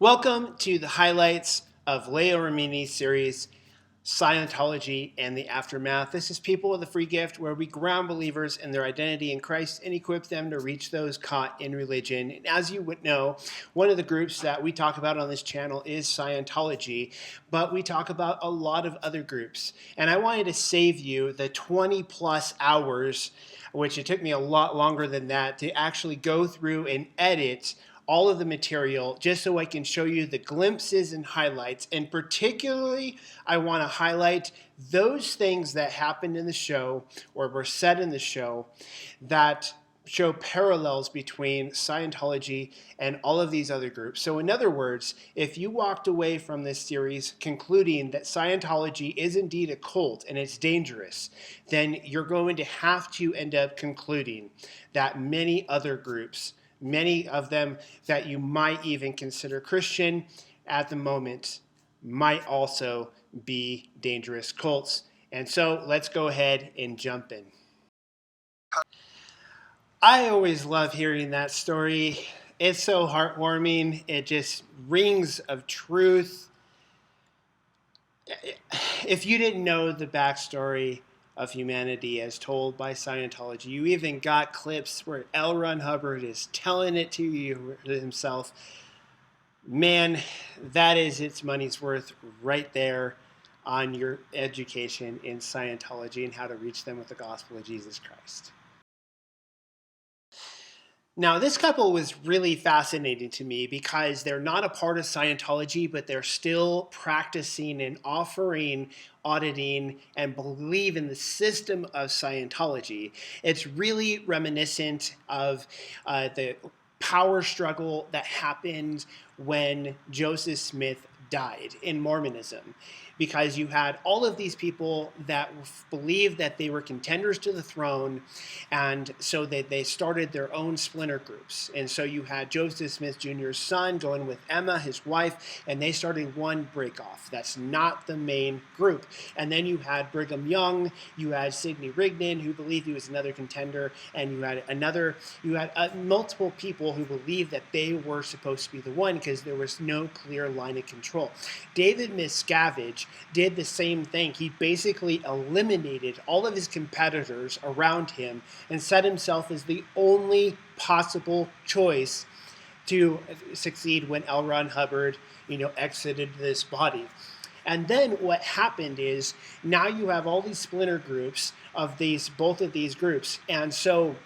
Welcome to the highlights of Leah Remini's series, Scientology and the Aftermath. This is People with a Free Gift, where we ground believers in their identity in Christ and equip them to reach those caught in religion. And as you would know, one of the groups that we talk about on this channel is Scientology, but we talk about a lot of other groups. And I wanted to save you the 20 plus hours, which it took me a lot longer than that, to actually go through and edit all of the material just so I can show you the glimpses and highlights. And particularly, I want to highlight those things that happened in the show or were said in the show that show parallels between Scientology and all of these other groups. So in other words, if you walked away from this series concluding that Scientology is indeed a cult and it's dangerous, then you're going to have to end up concluding that many other groups, many of them that you might even consider Christian at the moment, might also be dangerous cults. And so let's go ahead and jump in. I always love hearing that story. It's so heartwarming. It just rings of truth. If you didn't know the backstory of humanity as told by Scientology, you even got clips where L. Ron Hubbard is telling it to you himself. Man, that is its money's worth right there on your education in Scientology and how to reach them with the gospel of Jesus Christ. Now, this couple was really fascinating to me because they're not a part of Scientology, but they're still practicing and offering, auditing, and believe in the system of Scientology. It's really reminiscent of the power struggle that happened when Joseph Smith died in Mormonism, because you had all of these people that believed that they were contenders to the throne, and so they started their own splinter groups. And so you had Joseph Smith Jr.'s son going with Emma, his wife, and they started one breakoff. That's not the main group. And then you had Brigham Young, you had Sidney Rigdon, who believed he was another contender, and you had multiple people who believed that they were supposed to be the one because there was no clear line of control. David Miscavige did the same thing. He basically eliminated all of his competitors around him and set himself as the only possible choice to succeed when L. Ron Hubbard, exited this body. And then what happened is now you have all these splinter groups of both of these groups. And so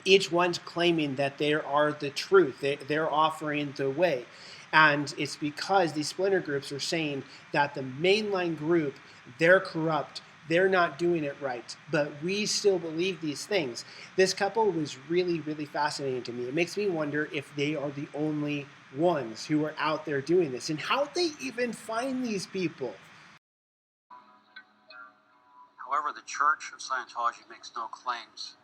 each one's claiming that they are the truth. They're offering the way. And it's because these splinter groups are saying that the mainline group, they're corrupt, they're not doing it right, but we still believe these things. This couple was really, really fascinating to me. It makes me wonder if they are the only ones who are out there doing this, and how they even find these people. However, the Church of Scientology makes no claims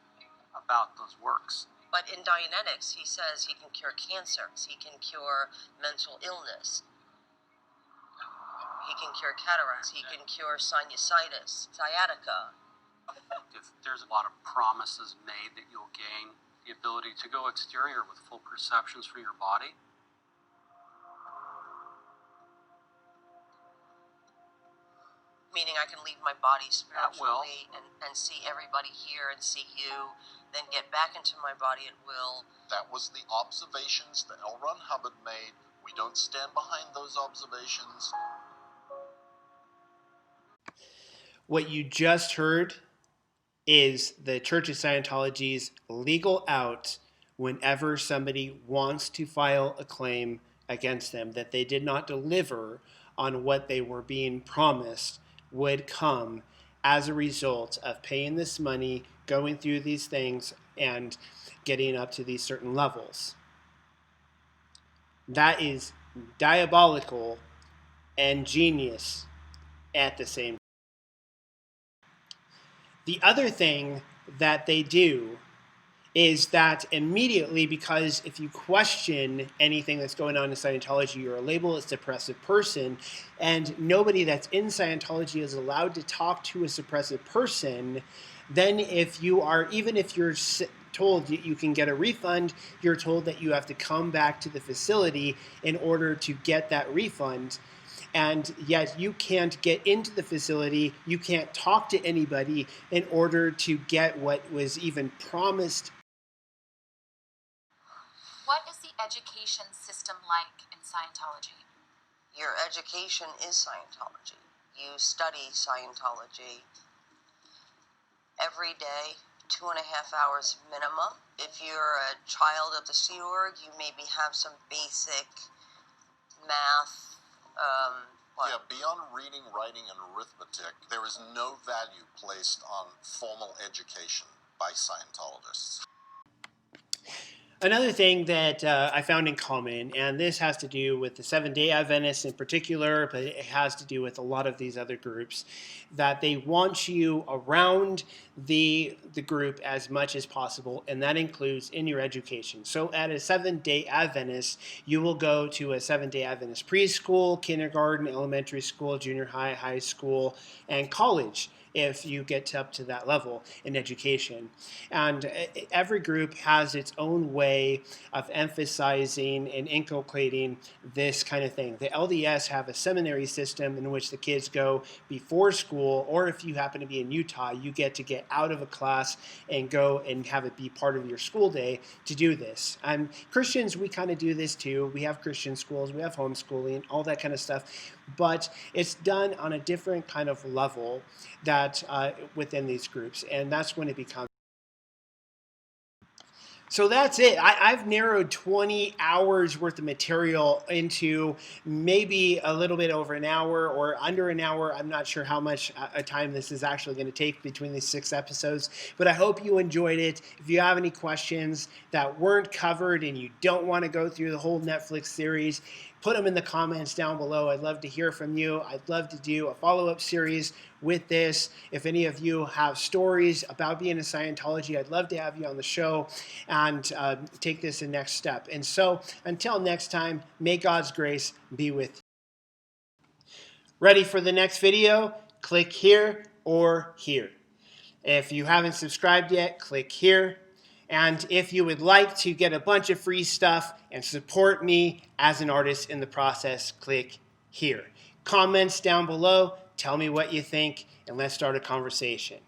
about those works. But in Dianetics, he says he can cure cancer, he can cure mental illness, he can cure cataracts, he can cure sinusitis, sciatica. If there's a lot of promises made that you'll gain the ability to go exterior with full perceptions for your body, meaning I can leave my body spiritually and see everybody here and see you, then get back into my body at will. That was the observations that L. Ron Hubbard made. We don't stand behind those observations. What you just heard is the Church of Scientology's legal out whenever somebody wants to file a claim against them that they did not deliver on what they were being promised would come as a result of paying this money, going through these things, and getting up to these certain levels. That is diabolical and genius at the same time. The other thing that they do is that immediately, because if you question anything that's going on in Scientology, you're labeled a suppressive person, and nobody that's in Scientology is allowed to talk to a suppressive person, then if you are, even if you're told you can get a refund, you're told that you have to come back to the facility in order to get that refund. And yet you can't get into the facility, you can't talk to anybody in order to get what was even promised. What is the education system like in Scientology? Your education is Scientology. You study Scientology every day, 2.5 hours minimum. If you're a child of the Sea Org, you maybe have some basic math. Yeah, beyond reading, writing, and arithmetic, there is no value placed on formal education by Scientologists. Another thing that I found in common, and this has to do with the Seventh-day Adventists in particular, but it has to do with a lot of these other groups, that they want you around the group as much as possible, and that includes in your education. So at a Seventh-day Adventist, you will go to a Seventh-day Adventist preschool, kindergarten, elementary school, junior high, high school, and college, if you get up to that level in education. And every group has its own way of emphasizing and inculcating this kind of thing. The LDS have a seminary system in which the kids go before school, or if you happen to be in Utah, you get to get out of a class and go and have it be part of your school day to do this. And Christians, we kind of do this too. We have Christian schools, we have homeschooling, all that kind of stuff. But it's done on a different kind of level that within these groups, and that's when it becomes. So that's it. I've narrowed 20 hours worth of material into maybe a little bit over an hour or under an hour. I'm not sure how much time this is actually going to take between these 6 episodes, but I hope you enjoyed it. If you have any questions that weren't covered and you don't want to go through the whole Netflix series, put them in the comments down below. I'd love to hear from you. I'd love to do a follow-up series with this. If any of you have stories about being in Scientology, I'd love to have you on the show and take this the next step. And so until next time, may God's grace be with you. Ready for the next video? Click here or here. If you haven't subscribed yet, click here. And if you would like to get a bunch of free stuff and support me as an artist in the process, click here. Comments down below, tell me what you think, and let's start a conversation.